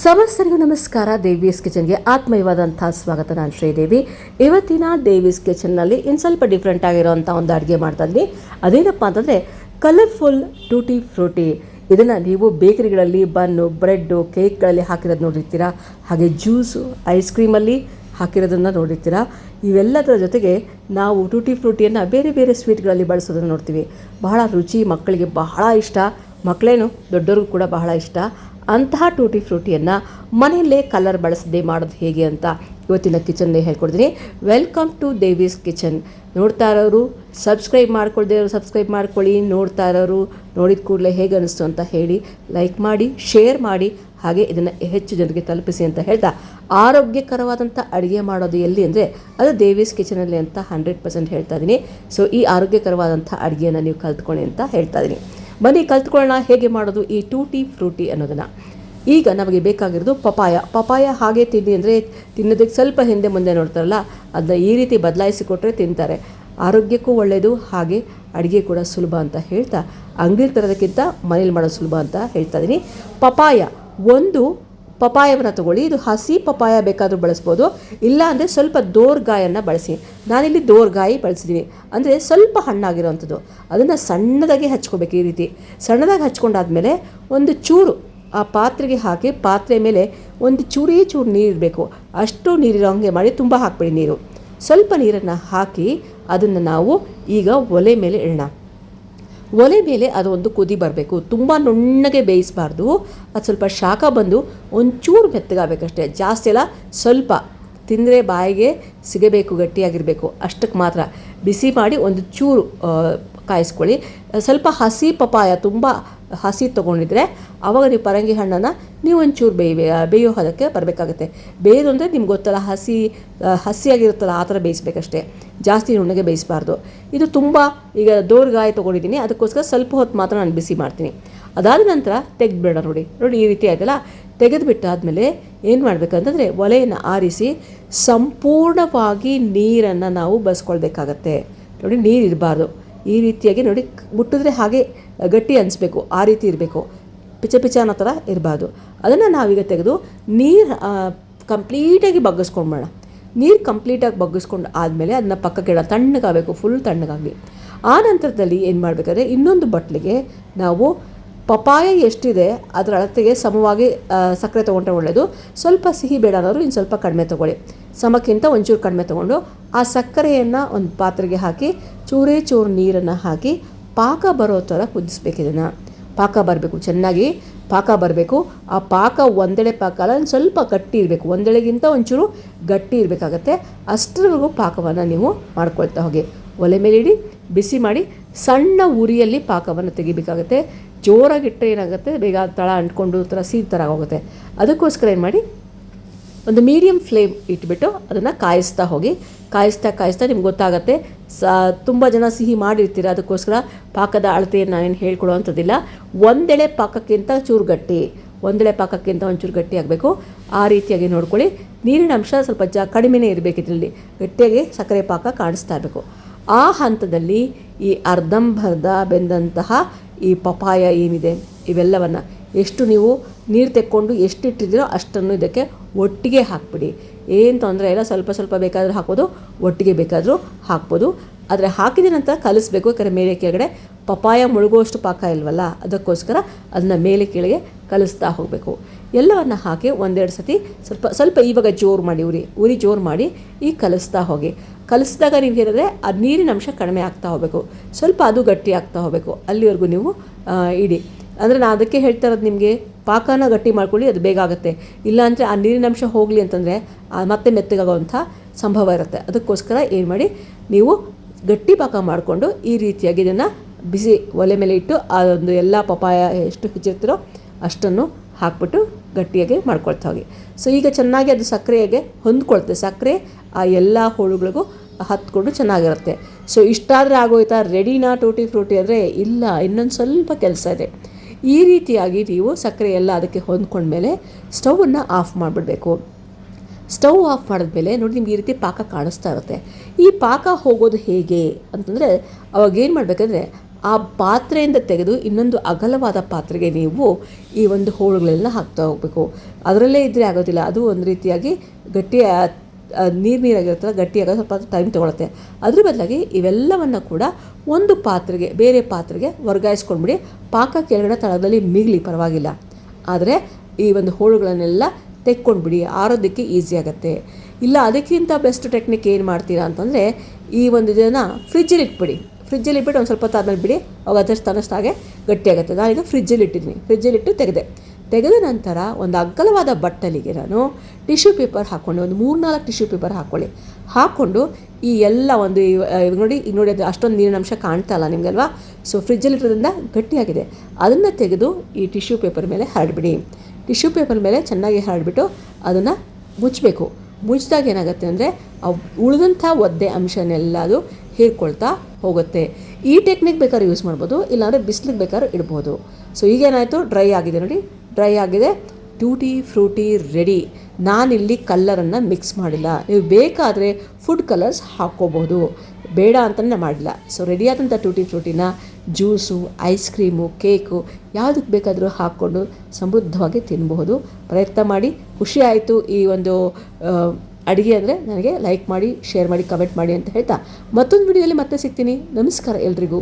ಸಮಸ್ತರಿಗೂ ನಮಸ್ಕಾರ. ದೇವೀಸ್ ಕಿಚನ್ಗೆ ಆತ್ಮೀಯವಾದಂಥ ಸ್ವಾಗತ. ನಾನು ಶ್ರೀದೇವಿ. ಇವತ್ತಿನ ದೇವೀಸ್ ಕಿಚನ್ನಲ್ಲಿ ಇನ್ನು ಸ್ವಲ್ಪ ಡಿಫ್ರೆಂಟ್ ಆಗಿರೋವಂಥ ಒಂದು ಅಡುಗೆ ಮಾಡ್ತಾ ಇದ್ದೀನಿ. ಅದೇನಪ್ಪ ಅಂತಂದರೆ ಕಲರ್ಫುಲ್ ಟೂಟಿ ಫ್ರೂಟಿ. ಇದನ್ನು ನೀವು ಬೇಕರಿಗಳಲ್ಲಿ ಬನ್ನು, ಬ್ರೆಡ್ಡು, ಕೇಕ್ಗಳಲ್ಲಿ ಹಾಕಿರೋದು ನೋಡಿರ್ತೀರಾ. ಹಾಗೆ ಜ್ಯೂಸು, ಐಸ್ ಕ್ರೀಮಲ್ಲಿ ಹಾಕಿರೋದನ್ನು ನೋಡಿರ್ತೀರಾ. ಇವೆಲ್ಲದರ ಜೊತೆಗೆ ನಾವು ಟೂಟಿ ಫ್ರೂಟಿಯನ್ನು ಬೇರೆ ಬೇರೆ ಸ್ವೀಟ್ಗಳಲ್ಲಿ ಬಳಸೋದನ್ನು ನೋಡ್ತೀವಿ. ಬಹಳ ರುಚಿ, ಮಕ್ಕಳಿಗೆ ಬಹಳ ಇಷ್ಟ, ಮಕ್ಕಳೇನು ದೊಡ್ಡವ್ರಿಗೂ ಕೂಡ ಬಹಳ ಇಷ್ಟ. ಅಂತಹ ಟೂಟಿ ಫ್ರೂಟಿಯನ್ನು ಮನೆಯಲ್ಲೇ ಕಲರ್ ಬಳಸದೆ ಮಾಡೋದು ಹೇಗೆ ಅಂತ ಇವತ್ತಿನ ಕಿಚನ್ನೇ ಹೇಳ್ಕೊಡ್ತೀನಿ. Welcome to Devi's kitchen. ನೋಡ್ತಾ ಇರೋರು ಸಬ್ಸ್ಕ್ರೈಬ್ ಮಾಡ್ಕೊಳ್ದೇ ಇರೋರು ಸಬ್ಸ್ಕ್ರೈಬ್ ಮಾಡ್ಕೊಳ್ಳಿ. ನೋಡ್ತಾ ಇರೋರು ನೋಡಿದ ಕೂಡಲೇ ಹೇಗೆ ಅನ್ನಿಸ್ತು ಅಂತ ಹೇಳಿ ಲೈಕ್ ಮಾಡಿ, ಶೇರ್ ಮಾಡಿ, ಹಾಗೆ ಇದನ್ನು ಹೆಚ್ಚು ಜನರಿಗೆ ತಲುಪಿಸಿ ಅಂತ ಹೇಳ್ತಾ, ಆರೋಗ್ಯಕರವಾದಂಥ ಅಡುಗೆ ಮಾಡೋದು ಎಲ್ಲಿ ಅಂದರೆ ಅದು ದೇವೀಸ್ ಕಿಚನಲ್ಲಿ ಅಂತ 100% ಹೇಳ್ತಾ ಇದ್ದೀನಿ. ಸೊ ಈ ಆರೋಗ್ಯಕರವಾದಂಥ ಅಡುಗೆಯನ್ನು ನೀವು ಕಲ್ತ್ಕೊಳ್ಳಿ ಅಂತ ಹೇಳ್ತಾ ಇದ್ದೀನಿ. ಬನ್ನಿ ಕಲ್ತ್ಕೊಳ್ಳೋಣ ಹೇಗೆ ಮಾಡೋದು ಈ ಟೂಟಿ ಫ್ರೂಟಿ ಅನ್ನೋದನ್ನು. ಈಗ ನಮಗೆ ಬೇಕಾಗಿರೋದು ಪಪಾಯ ಹಾಗೆ ತಿನ್ನಿ ಅಂದರೆ ತಿನ್ನೋದಕ್ಕೆ ಸ್ವಲ್ಪ ಹಿಂದೆ ಮುಂದೆ ನೋಡ್ತಾರಲ್ಲ, ಅದನ್ನ ಈ ರೀತಿ ಬದಲಾಯಿಸಿಕೊಟ್ರೆ ತಿಂತಾರೆ. ಆರೋಗ್ಯಕ್ಕೂ ಒಳ್ಳೆಯದು, ಹಾಗೆ ಅಡುಗೆ ಕೂಡ ಸುಲಭ ಅಂತ ಹೇಳ್ತಾ, ಅಂಗಡಿ ತರೋದಕ್ಕಿಂತ ಮನೇಲಿ ಮಾಡೋದು ಸುಲಭ ಅಂತ ಹೇಳ್ತಾ ಇದ್ದೀನಿ. ಒಂದು ಪಪಾಯವನ್ನು ತೊಗೊಳ್ಳಿ. ಇದು ಹಸಿ ಪಪಾಯ ಬೇಕಾದರೂ ಬಳಸ್ಬೋದು, ಇಲ್ಲ ಅಂದರೆ ಸ್ವಲ್ಪ ದೋರ್ಗಾಯನ್ನು ಬಳಸಿ. ನಾನಿಲ್ಲಿ ದೋರ್ಗಾಯಿ ಬಳಸಿದ್ದೀನಿ, ಅಂದರೆ ಸ್ವಲ್ಪ ಹಣ್ಣಾಗಿರೋವಂಥದ್ದು. ಅದನ್ನು ಸಣ್ಣದಾಗಿ ಹಚ್ಕೋಬೇಕು. ಈ ರೀತಿ ಸಣ್ಣದಾಗಿ ಹಚ್ಕೊಂಡಾದ್ಮೇಲೆ ಒಂದು ಚೂರು ಆ ಪಾತ್ರೆಗೆ ಹಾಕಿ, ಪಾತ್ರೆ ಮೇಲೆ ಒಂದು ಚೂರು ನೀರು ಇರಬೇಕು. ಅಷ್ಟು ನೀರಿರೋ ಹಂಗೆ ಮಾಡಿ, ತುಂಬ ಹಾಕಬೇಡಿ ನೀರು. ಸ್ವಲ್ಪ ನೀರನ್ನು ಹಾಕಿ ಅದನ್ನು ನಾವು ಈಗ ಒಲೆ ಮೇಲೆ ಇಡೋಣ. ಒಲೆ ಮೇಲೆ ಅದು ಒಂದು ಕುದಿ ಬರಬೇಕು. ತುಂಬ ನುಣ್ಣಗೆ ಬೇಯಿಸಬಾರ್ದು. ಅದು ಸ್ವಲ್ಪ ಶಾಖ ಬಂದು ಒಂಚೂರು ಮೆತ್ತಗಾಗಬೇಕಷ್ಟೇ. ಜಾಸ್ತಿ ಎಲ್ಲ ಸ್ವಲ್ಪ ತಿಂದರೆ ಬಾಯಿಗೆ ಸಿಗಬೇಕು, ಗಟ್ಟಿಯಾಗಿರಬೇಕು. ಅಷ್ಟಕ್ಕೆ ಮಾತ್ರ ಬಿಸಿ ಮಾಡಿ ಒಂದು ಚೂರು ಕಾಯಿಸ್ಕೊಳ್ಳಿ. ಸ್ವಲ್ಪ ಹಸಿ ಪಪಾಯ ತುಂಬ ಹಸಿ ತೊಗೊಂಡಿದ್ರೆ ಆವಾಗ ನೀವು ಪರಂಗಿ ಹಣ್ಣನ್ನು ನೀವು ಒಂಚೂರು ಬೇಯೋ ಹದಕ್ಕೆ ಬರಬೇಕಾಗತ್ತೆ. ಬೇಯೋದು ಅಂದರೆ ನಿಮ್ಗೆ ಗೊತ್ತಲ್ಲ, ಹಸಿಯಾಗಿರುತ್ತಲ್ಲ, ಆ ಥರ ಬೇಯಿಸ್ಬೇಕಷ್ಟೇ. ಜಾಸ್ತಿ ನುಣ್ಣಗೆ ಬೇಯಿಸಬಾರ್ದು. ಇದು ತುಂಬ ಈಗ ದೋರ್ಗಾಯಿ ತೊಗೊಂಡಿದ್ದೀನಿ, ಅದಕ್ಕೋಸ್ಕರ ಸ್ವಲ್ಪ ಹೊತ್ತು ಮಾತ್ರ ನಾನು ಬಿಸಿ ಮಾಡ್ತೀನಿ. ಅದಾದ ನಂತರ ತೆಗೆದುಬಿಡೋಣ. ನೋಡಿ ಈ ರೀತಿ ಆಯ್ತಲ್ಲ. ತೆಗೆದುಬಿಟ್ಟಾದಮೇಲೆ ಏನು ಮಾಡಬೇಕಂತಂದರೆ ಒಲೆಯನ್ನು ಆರಿಸಿ ಸಂಪೂರ್ಣವಾಗಿ ನೀರನ್ನು ನಾವು ಬಸ್ಕೊಳ್ಬೇಕಾಗತ್ತೆ. ನೋಡಿ, ನೀರು ಇರಬಾರ್ದು. ಈ ರೀತಿಯಾಗಿ ನೋಡಿ, ಮುಟ್ಟಿದ್ರೆ ಹಾಗೆ ಗಟ್ಟಿ ಅನಿಸ್ಬೇಕು, ಆ ರೀತಿ ಇರಬೇಕು. ಪಿಚ ಅನ್ನೋ ಥರ ಇರಬಾರ್ದು. ಅದನ್ನು ನಾವೀಗ ತೆಗೆದು ನೀರು ಕಂಪ್ಲೀಟಾಗಿ ಬಗ್ಗಿಸ್ಕೊಂಡ್ಬೇಡ. ನೀರು ಕಂಪ್ಲೀಟಾಗಿ ಬಗ್ಗಿಸ್ಕೊಂಡು ಆದಮೇಲೆ ಅದನ್ನ ಪಕ್ಕಕ್ಕೆ ಇಡ, ತಣ್ಣಗಾಗಬೇಕು, ಫುಲ್ ತಣ್ಣಗಾಗಲಿ. ಆ ನಂತರದಲ್ಲಿ ಏನು ಮಾಡಬೇಕಾದ್ರೆ ಇನ್ನೊಂದು ಬಟ್ಲಿಗೆ ನಾವು ಪಪಾಯ ಎಷ್ಟಿದೆ ಅದರ ಅಳತೆಗೆ ಸಮವಾಗಿ ಸಕ್ಕರೆ ತೊಗೊಂಡ್ರೆ ಒಳ್ಳೆಯದು. ಸ್ವಲ್ಪ ಸಿಹಿ ಬೇಡ ಅನ್ನೋರು ಇನ್ನು ಸ್ವಲ್ಪ ಕಡಿಮೆ ತೊಗೊಳ್ಳಿ. ಸಮಕ್ಕಿಂತ ಒಂಚೂರು ಕಡಿಮೆ ತೊಗೊಂಡು ಆ ಸಕ್ಕರೆಯನ್ನು ಒಂದು ಪಾತ್ರೆಗೆ ಹಾಕಿ ಚೂರು ನೀರನ್ನು ಹಾಕಿ ಪಾಕ ಬರೋ ಥರ ಕುದಿಸ್ಬೇಕು. ಇದನ್ನು ಪಾಕ ಬರಬೇಕು, ಚೆನ್ನಾಗಿ ಪಾಕ ಬರಬೇಕು. ಆ ಪಾಕ ಒಂದೆಳೆ ಪಾಕ ಅಲ್ಲ, ಸ್ವಲ್ಪ ಗಟ್ಟಿ ಇರಬೇಕು. ಒಂದೆಳೆಗಿಂತ ಒಂಚೂರು ಗಟ್ಟಿ ಇರಬೇಕಾಗತ್ತೆ. ಅಷ್ಟರವರೆಗೂ ಪಾಕವನ್ನು ನೀವು ಮಾಡ್ಕೊಳ್ತಾ ಹೋಗಿ. ಒಲೆ ಮೇಲೆ ಇಡಿ, ಬಿಸಿ ಮಾಡಿ ಸಣ್ಣ ಉರಿಯಲ್ಲಿ ಪಾಕವನ್ನು ತೆಗಿಬೇಕಾಗತ್ತೆ. ಜೋರಾಗಿಟ್ಟರೆ ಏನಾಗುತ್ತೆ, ಬೇಗ ತಳ ಅಂಟ್ಕೊಂಡು ಥರ ಸೀದ ಥರ ಆಗೋಗುತ್ತೆ. ಅದಕ್ಕೋಸ್ಕರ ಏನು ಮಾಡಿ, ಒಂದು ಮೀಡಿಯಮ್ ಫ್ಲೇಮ್ ಇಟ್ಬಿಟ್ಟು ಅದನ್ನು ಕಾಯಿಸ್ತಾ ಹೋಗಿ. ಕಾಯಿಸ್ತಾ ನಿಮ್ಗೆ ಗೊತ್ತಾಗುತ್ತೆ. ತುಂಬ ಜನ ಸಿಹಿ ಮಾಡಿರ್ತೀರ, ಅದಕ್ಕೋಸ್ಕರ ಪಾಕದ ಅಳತೆಯನ್ನು ನಾನೇನು ಹೇಳ್ಕೊಡೋ ಅಂಥದ್ದಿಲ್ಲ. ಒಂದೆಳೆ ಪಾಕಕ್ಕಿಂತ ಚೂರು ಗಟ್ಟಿ, ಒಂದೆಳೆ ಪಾಕಕ್ಕಿಂತ ಒಂಚೂರು ಗಟ್ಟಿ ಆಗಬೇಕು. ಆ ರೀತಿಯಾಗಿ ನೋಡ್ಕೊಳ್ಳಿ. ನೀರಿನ ಅಂಶ ಸ್ವಲ್ಪ ಕಡಿಮೆನೇ ಇರಬೇಕು. ಇದರಲ್ಲಿ ಗಟ್ಟಿಯಾಗಿ ಸಕ್ಕರೆ ಪಾಕ ಕಾಣಿಸ್ತಾ ಇರಬೇಕು. ಆ ಹಂತದಲ್ಲಿ ಈ ಅರ್ಧಂಬರ್ಧ ಬೆಂದಂತಹ ಈ ಪಪಾಯ ಏನಿದೆ ಇವೆಲ್ಲವನ್ನು ಎಷ್ಟು ನೀವು ನೀರು ತೆಕ್ಕೊಂಡು ಎಷ್ಟು ಇಟ್ಟಿದ್ದೀರೋ ಅಷ್ಟನ್ನು ಇದಕ್ಕೆ ಒಟ್ಟಿಗೆ ಹಾಕ್ಬಿಡಿ. ಏನು ತೊಂದರೆ ಇಲ್ಲ. ಸ್ವಲ್ಪ ಬೇಕಾದರೂ ಹಾಕ್ಬೋದು, ಒಟ್ಟಿಗೆ ಬೇಕಾದರೂ ಹಾಕ್ಬೋದು. ಆದರೆ ಹಾಕಿದ ನಂತರ ಕಲಿಸ್ಬೇಕು. ಯಾಕಂದರೆ ಮೇಲೆ ಕೆಳಗಡೆ ಪಪಾಯ ಮುಳುಗುವಷ್ಟು ಪಾಕ ಇಲ್ವಲ್ಲ, ಅದಕ್ಕೋಸ್ಕರ ಅದನ್ನು ಮೇಲೆ ಕೆಳಗೆ ಕಲಿಸ್ತಾ ಹೋಗಬೇಕು. ಎಲ್ಲವನ್ನು ಹಾಕಿ ಒಂದೆರಡು ಸತಿ ಸ್ವಲ್ಪ ಇವಾಗ ಜೋರು ಮಾಡಿ, ಉರಿ ಜೋರು ಮಾಡಿ ಈ ಕಲಿಸ್ತಾ ಹೋಗಿ. ಕಲಿಸಿದಾಗ ನೀವು ಹೇಳಿದ್ರೆ ಆ ನೀರಿನ ಅಂಶ ಕಡಿಮೆ ಆಗ್ತಾ ಹೋಗಬೇಕು, ಸ್ವಲ್ಪ ಅದು ಗಟ್ಟಿ ಆಗ್ತಾ ಹೋಗಬೇಕು. ಅಲ್ಲಿವರೆಗೂ ನೀವು ಇಡಿ. ಅಂದರೆ ನಾನು ಅದಕ್ಕೆ ಹೇಳ್ತಾ ಇರೋದು, ನಿಮಗೆ ಪಾಕನ ಗಟ್ಟಿ ಮಾಡ್ಕೊಳ್ಳಿ, ಅದು ಬೇಗ ಆಗುತ್ತೆ. ಇಲ್ಲಾಂದರೆ ಆ ನೀರಿನ ಅಂಶ ಹೋಗಲಿ ಅಂತಂದರೆ ಮತ್ತೆ ಮೆತ್ತಗಾಗೋವಂಥ ಸಂಭವ ಇರುತ್ತೆ. ಅದಕ್ಕೋಸ್ಕರ ಏನು ಮಾಡಿ, ನೀವು ಗಟ್ಟಿ ಪಾಕ ಮಾಡಿಕೊಂಡು ಈ ರೀತಿಯಾಗಿ ಇದನ್ನು ಬಿಸಿ ಒಲೆ ಮೇಲೆ ಇಟ್ಟು ಆ ಒಂದು ಎಲ್ಲ ಪಪಾಯ ಎಷ್ಟು ಹೆಚ್ಚಿರ್ತೀರೋ ಅಷ್ಟನ್ನು ಹಾಕ್ಬಿಟ್ಟು ಗಟ್ಟಿಯಾಗಿ ಮಾಡ್ಕೊಳ್ತಾ ಹೋಗಿ. ಸೊ ಈಗ ಚೆನ್ನಾಗಿ ಅದು ಸಕ್ಕರೆಯಾಗೆ ಹೊಂದ್ಕೊಳ್ತೆ. ಸಕ್ಕರೆ ಆ ಎಲ್ಲ ಹೋಳುಗಳಿಗೂ ಹತ್ಕೊಂಡು ಚೆನ್ನಾಗಿರುತ್ತೆ. ಸೊ ಇಷ್ಟಾದರೆ ಆಗೋಯ್ತಾ, ರೆಡಿನಾ ಟೂಟಿ ಫ್ರೂಟಿ ಅಂದರೆ? ಇಲ್ಲ, ಇನ್ನೊಂದು ಸ್ವಲ್ಪ ಕೆಲಸ ಇದೆ. ಈ ರೀತಿಯಾಗಿ ನೀವು ಸಕ್ಕರೆ ಎಲ್ಲ ಅದಕ್ಕೆ ಹೊಂದ್ಕೊಂಡ್ಮೇಲೆ ಸ್ಟವನ್ನು ಆಫ್ ಮಾಡಿಬಿಡಬೇಕು. ಸ್ಟವ್ ಆಫ್ ಮಾಡಿದ್ಮೇಲೆ ನೋಡಿ, ನಿಮ್ಗೆ ಈ ರೀತಿ ಪಾಕ ಕಾಣಿಸ್ತಾ ಇರುತ್ತೆ. ಈ ಪಾಕ ಹೋಗೋದು ಹೇಗೆ ಅಂತಂದರೆ, ಅವಾಗೇನು ಮಾಡಬೇಕಂದ್ರೆ ಆ ಪಾತ್ರೆಯಿಂದ ತೆಗೆದು ಇನ್ನೊಂದು ಅಗಲವಾದ ಪಾತ್ರೆಗೆ ನೀವು ಈ ಒಂದು ಹೋಳುಗಳೆಲ್ಲ ಹಾಕ್ತಾ ಹೋಗಬೇಕು. ಅದರಲ್ಲೇ ಇದ್ದರೆ ಆಗೋದಿಲ್ಲ, ಅದು ಒಂದು ರೀತಿಯಾಗಿ ಗಟ್ಟಿ ನೀರಾಗಿರುತ್ತಲ್ಲ, ಗಟ್ಟಿಯಾಗೋದು ಸ್ವಲ್ಪ ಟೈಮ್ ತೊಗೊಳುತ್ತೆ. ಅದ್ರ ಬದಲಾಗಿ ಇವೆಲ್ಲವನ್ನು ಕೂಡ ಒಂದು ಪಾತ್ರೆಗೆ, ಬೇರೆ ಪಾತ್ರೆಗೆ ವರ್ಗಾಯಿಸ್ಕೊಂಡ್ಬಿಡಿ. ಪಾಕ ಕೆಳಗಡೆ ತಳದಲ್ಲಿ ಮಿಗಲಿ ಪರವಾಗಿಲ್ಲ, ಆದರೆ ಈ ಒಂದು ಹೋಳುಗಳನ್ನೆಲ್ಲ ತೆಕ್ಕೊಂಡ್ಬಿಡಿ, ಆರೋದಕ್ಕೆ ಈಸಿ ಆಗುತ್ತೆ. ಇಲ್ಲ ಅದಕ್ಕಿಂತ ಬೆಸ್ಟ್ ಟೆಕ್ನಿಕ್ ಏನು ಮಾಡ್ತೀರಾ ಅಂತಂದರೆ, ಈ ಒಂದು ಇದನ್ನು ಫ್ರಿಜ್ಜಲ್ಲಿ ಇಟ್ಬಿಡಿ. ಫ್ರಿಜ್ಜಲ್ಲಿ ಇಟ್ಬಿಟ್ಟು ಒಂದು ಸ್ವಲ್ಪ ಹೊತ್ತು ಆದಮೇಲೆ ಬಿಡಿ, ಅವಾಗ ಅದಷ್ಟೇ ಗಟ್ಟಿಯಾಗುತ್ತೆ. ನಾನೀಗ ಫ್ರಿಜ್ಜಲ್ಲಿ ಇಟ್ಟಿದ್ದೀನಿ, ಫ್ರಿಜ್ಜಲ್ಲಿಟ್ಟು ತೆಗೆದ ನಂತರ ಒಂದು ಅಗಲವಾದ ಬಟ್ಟಲಿಗೆ ನಾನು ಟಿಶ್ಯೂ ಪೇಪರ್ ಹಾಕ್ಕೊಂಡು, ಒಂದು 3-4 ಟಿಶ್ಯೂ ಪೇಪರ್ ಹಾಕ್ಕೊಂಡು ಈ ಎಲ್ಲ ಒಂದು ನೋಡಿ ಅದು ಅಷ್ಟೊಂದು ನೀರಿನ ಅಂಶ ಕಾಣ್ತಾ ಇಲ್ಲ ನಿಮಗಲ್ವಾ. ಸೊ ಫ್ರಿಜ್ಜಲ್ಲಿರೋದ್ರಿಂದ ಗಟ್ಟಿಯಾಗಿದೆ. ಅದನ್ನು ತೆಗೆದು ಈ ಟಿಶ್ಯೂ ಪೇಪರ್ ಮೇಲೆ ಹರಡ್ಬಿಡಿ. ಟಿಶ್ಯೂ ಪೇಪರ್ ಮೇಲೆ ಚೆನ್ನಾಗಿ ಹರಡ್ಬಿಟ್ಟು ಅದನ್ನು ಮುಚ್ಚಬೇಕು. ಮುಚ್ಚಿದಾಗ ಏನಾಗುತ್ತೆ ಅಂದರೆ ಉಳಿದಂಥ ಒದ್ದೆ ಅಂಶನೆಲ್ಲ ಅದು ಹೀರ್ಕೊಳ್ತಾ ಹೋಗುತ್ತೆ. ಈ ಟೆಕ್ನಿಕ್ ಬೇಕಾದ್ರೆ ಯೂಸ್ ಮಾಡ್ಬೋದು, ಇಲ್ಲಾಂದರೆ ಬಿಸಿಲಿಗೆ ಬೇಕಾದ್ರೂ ಇಡ್ಬೋದು. ಸೊ ಈಗೇನಾಯಿತು, ಡ್ರೈ ಆಗಿದೆ ನೋಡಿ, ಡ್ರೈ ಆಗಿದೆ. Tutti Frooti ready. ನಾನಿಲ್ಲಿ ಕಲ್ಲರನ್ನು ಮಿಕ್ಸ್ ಮಾಡಿಲ್ಲ, ನೀವು ಬೇಕಾದರೆ ಫುಡ್ ಕಲರ್ಸ್ ಹಾಕ್ಕೋಬೋದು, ಬೇಡ ಅಂತಲೇ ಮಾಡಿಲ್ಲ. ಸೊ ರೆಡಿಯಾದಂಥ ಟೂಟಿ ಫ್ರೂಟಿನ ಜ್ಯೂಸು, ಐಸ್ ಕ್ರೀಮು, ಕೇಕು ಯಾವುದಕ್ಕೆ ಬೇಕಾದರೂ ಹಾಕ್ಕೊಂಡು ಸಮೃದ್ಧವಾಗಿ ತಿನ್ನಬಹುದು. ಪ್ರಯತ್ನ ಮಾಡಿ. ಖುಷಿ ಆಯಿತು ಈ ಒಂದು ಅಡುಗೆ ಅಂದರೆ ನನಗೆ ಲೈಕ್ ಮಾಡಿ, ಶೇರ್ ಮಾಡಿ, ಕಮೆಂಟ್ ಮಾಡಿ ಅಂತ ಹೇಳ್ತಾ ಮತ್ತೊಂದು ವಿಡಿಯೋಲಿ ಮತ್ತೆ ಸಿಗ್ತೀನಿ. ನಮಸ್ಕಾರ ಎಲ್ರಿಗೂ.